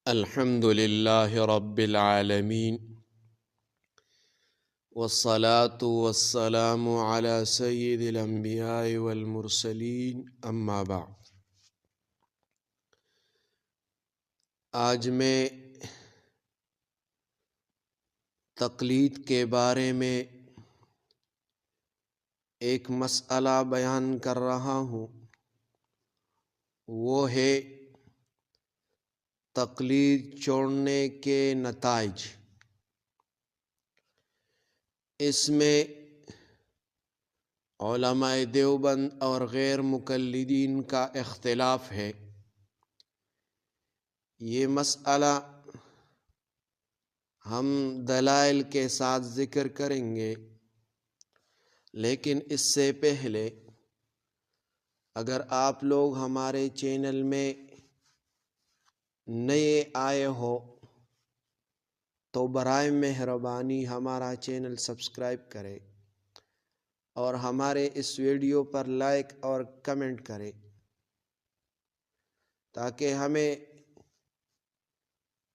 الحمد لله رب العالمين والصلاة والسلام على سيد الأنبياء والمرسلين أما بعد۔ آج میں تقلید کے بارے میں ایک مسئلہ بیان کر رہا ہوں، وہ ہے تقلید چھوڑنے کے نتائج۔ اس میں علماء دیوبند اور غیر مقلدین کا اختلاف ہے۔ یہ مسئلہ ہم دلائل کے ساتھ ذکر کریں گے، لیکن اس سے پہلے اگر آپ لوگ ہمارے چینل میں نئے آئے ہو تو برائے مہربانی ہمارا چینل سبسکرائب کرے اور ہمارے اس ویڈیو پر لائک اور کمنٹ کرے تاکہ ہمیں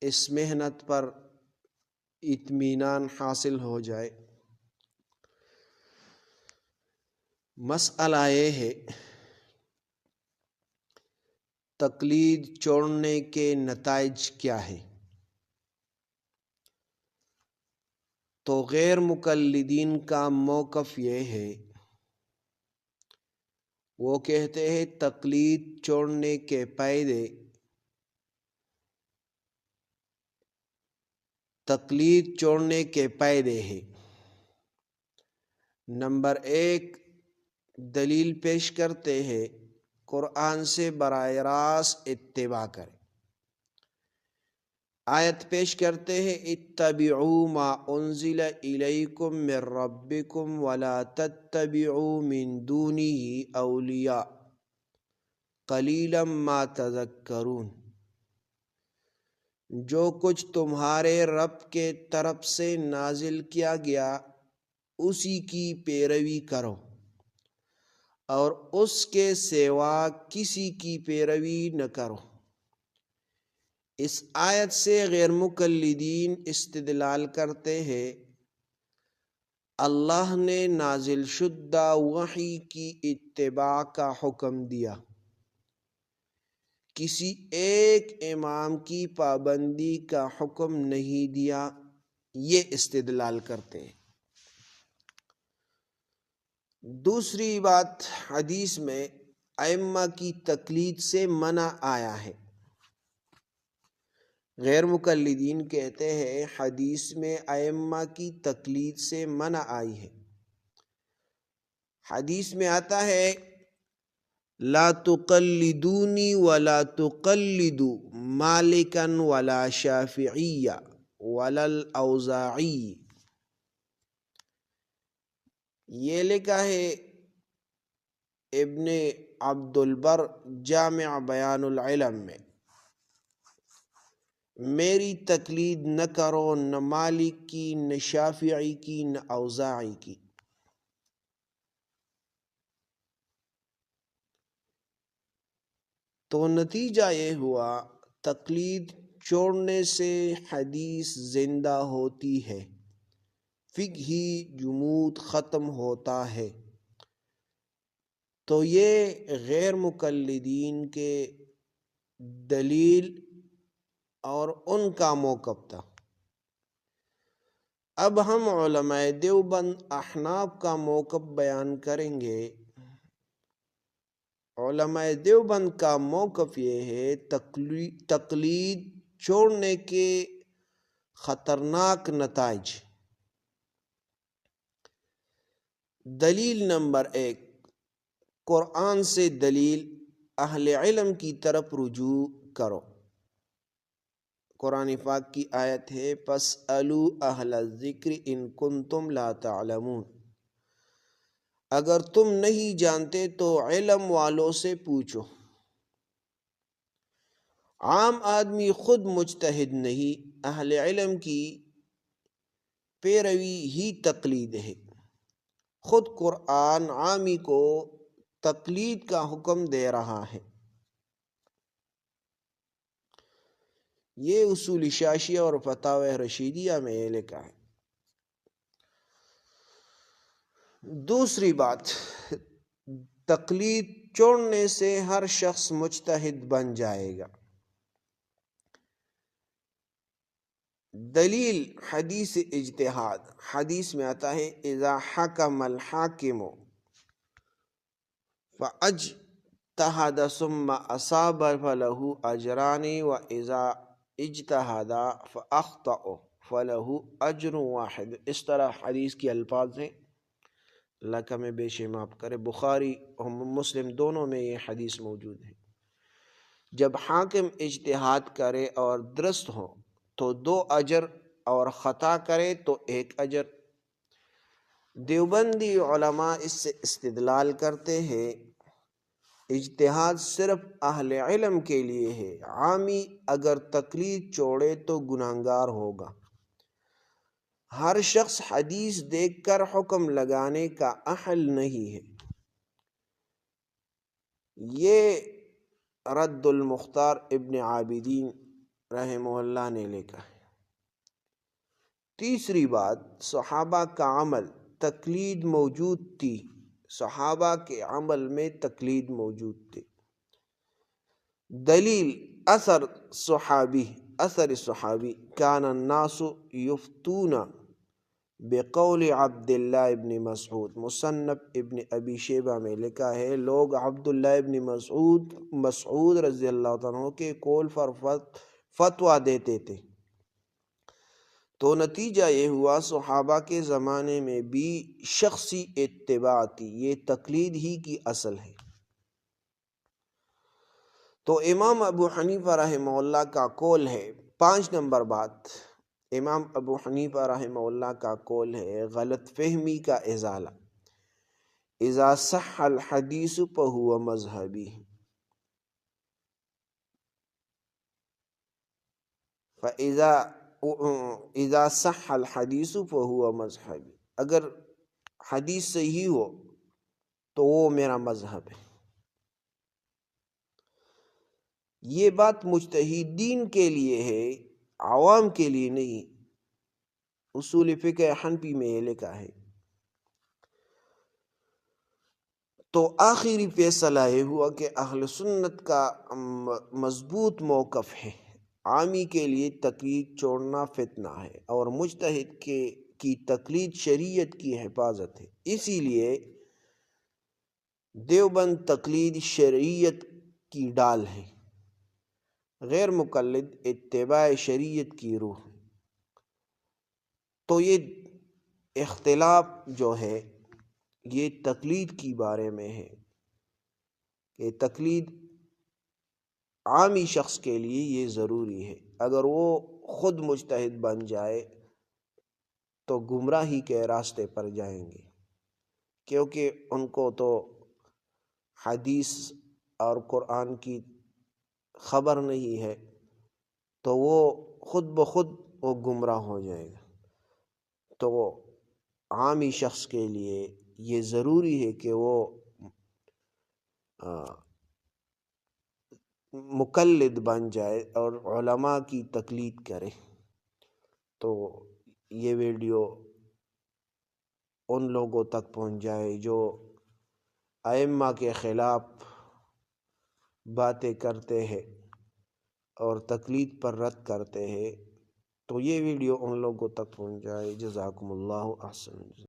اس محنت پر اطمینان حاصل ہو جائے۔ مسئلہ یہ ہے تقلید چھوڑنے کے نتائج کیا ہے۔ تو غیر مقلدین کا موقف یہ ہے، وہ کہتے ہیں تقلید چھوڑنے کے فائدے ہیں۔ نمبر 1، دلیل پیش کرتے ہیں، قرآن سے براہ راست اتباع کریں۔ آیت پیش کرتے ہیں، اتبعوا ما انزل الیکم من ربکم ولا تتبعوا من دونہ اولیاء قلیلا ما تذکرون۔ جو کچھ تمہارے رب کے طرف سے نازل کیا گیا اسی کی پیروی کرو اور اس کے سوا کسی کی پیروی نہ کرو۔ اس آیت سے غیر مقلدین استدلال کرتے ہیں، اللہ نے نازل شدہ وحی کی اتباع کا حکم دیا، کسی ایک امام کی پابندی کا حکم نہیں دیا، یہ استدلال کرتے ہیں۔ دوسری بات، حدیث میں ائمہ کی تقلید سے منع آیا ہے۔ غیر مقلدین کہتے ہیں حدیث میں ائمہ کی تقلید سے منع آئی ہے۔ حدیث میں آتا ہے، لا تقلدونی ولا تقلدوا مالکا ولا شافعی ولا الاوزاعی۔ یہ لکھا ہے ابن عبد البر جامع بیان العلم میں، میری تقلید نہ کرو، نہ مالک کی، نہ شافعی کی، نہ اوزاعی کی۔ تو نتیجہ یہ ہوا، تقلید چھوڑنے سے حدیث زندہ ہوتی ہے، فقہی جمود ختم ہوتا ہے۔ تو یہ غیر مقلدین کے دلیل اور ان کا موقف تھا۔ اب ہم علماء دیوبند احناف کا موقف بیان کریں گے۔ علماء دیوبند کا موقف یہ ہے، تقلید چھوڑنے کے خطرناک نتائج۔ دلیل نمبر 1، قرآن سے دلیل، اہل علم کی طرف رجوع کرو۔ قرآن پاک کی آیت ہے، فاسألوا اہل الذکر ان کنتم لا تعلمون۔ اگر تم نہیں جانتے تو علم والوں سے پوچھو۔ عام آدمی خود مجتہد نہیں، اہل علم کی پیروی ہی تقلید ہے۔ خود قرآن عامی کو تقلید کا حکم دے رہا ہے۔ یہ اصول شاشیہ اور فتاوی رشیدیہ میں یہ لکھا ہے۔ دوسری بات، تقلید چھوڑنے سے ہر شخص مجتہد بن جائے گا۔ دلیل حدیث اجتہاد، حدیث میں آتا ہے اذا حکم الحاکم فاجتہد ثم اصاب فلہ اجران واذا اجتہد فاخطأ فلہ اجر واحد۔ اس طرح حدیث کی الفاظ ہیں، اللہ کا میں بے شمار کرے۔ بخاری اور مسلم دونوں میں یہ حدیث موجود ہے۔ جب حاکم اجتہاد کرے اور درست ہو تو 2 اجر، اور خطا کرے تو 1 اجر۔ دیوبندی علماء اس سے استدلال کرتے ہیں اجتہاد صرف اہل علم کے لیے ہے، عامی اگر تقلید چھوڑے تو گناہگار ہوگا۔ ہر شخص حدیث دیکھ کر حکم لگانے کا اہل نہیں ہے۔ یہ رد المختار ابن عابدین رحمہ اللہ نے لکھا ہے۔ تیسری بات، صحابہ کا عمل، تقلید موجود تھی، صحابہ کے عمل میں تقلید موجود تھی۔ دلیل اثر صحابی، کان الناس یفتون بقول عبداللہ ابن مسعود، مصنف ابن ابی شیبہ میں لکھا ہے لوگ عبداللہ ابن مسعود رضی اللہ عنہ کے قول پر فتویٰ دیتے تھے، تو نتیجہ یہ ہوا صحابہ کے زمانے میں بھی شخصی اتباع تھی۔ یہ تقلید ہی کی اصل ہے۔ تو امام ابو حنیفہ رحمہ اللہ کا قول ہے، 5 نمبر بات، امام ابو حنیفہ رحمہ اللہ کا قول ہے غلط فہمی کا ازالہ، اذا صح الحدیث فہو مذہبی، اذا صح الحدیث فہو مذہبی، اگر حدیث صحیح ہو تو وہ میرا مذہب ہے۔ یہ بات مجتہدین کے لیے ہے، عوام کے لیے نہیں۔ اصول فقہ حنفی میں یہ لکھا ہے۔ تو آخری فیصلہ یہ ہوا کہ اہل سنت کا مضبوط موقف ہے، عامی کے لیے تقلید چھوڑنا فتنہ ہے، اور مجتہد کی تقلید شریعت کی حفاظت ہے۔ اسی لیے دیوبند تقلید شریعت کی ڈال ہے، غیر مقلد اتباع شریعت کی روح۔ تو یہ اختلاف جو ہے یہ تقلید کی بارے میں ہے کہ تقلید عامی شخص کے لیے یہ ضروری ہے، اگر وہ خود مجتہد بن جائے تو گمراہی کے راستے پر جائیں گے، کیونکہ ان کو تو حدیث اور قرآن کی خبر نہیں ہے، تو وہ خود بخود وہ گمراہ ہو جائے گا۔ تو عامی شخص کے لیے یہ ضروری ہے کہ وہ مقلد بن جائے اور علماء کی تقلید کرے۔ تو یہ ویڈیو ان لوگوں تک پہنچ جائے جو ائمہ کے خلاف باتیں کرتے ہیں اور تقلید پر رد کرتے ہیں، تو یہ ویڈیو ان لوگوں تک پہنچ جائے۔ جزاکم اللہ احسن۔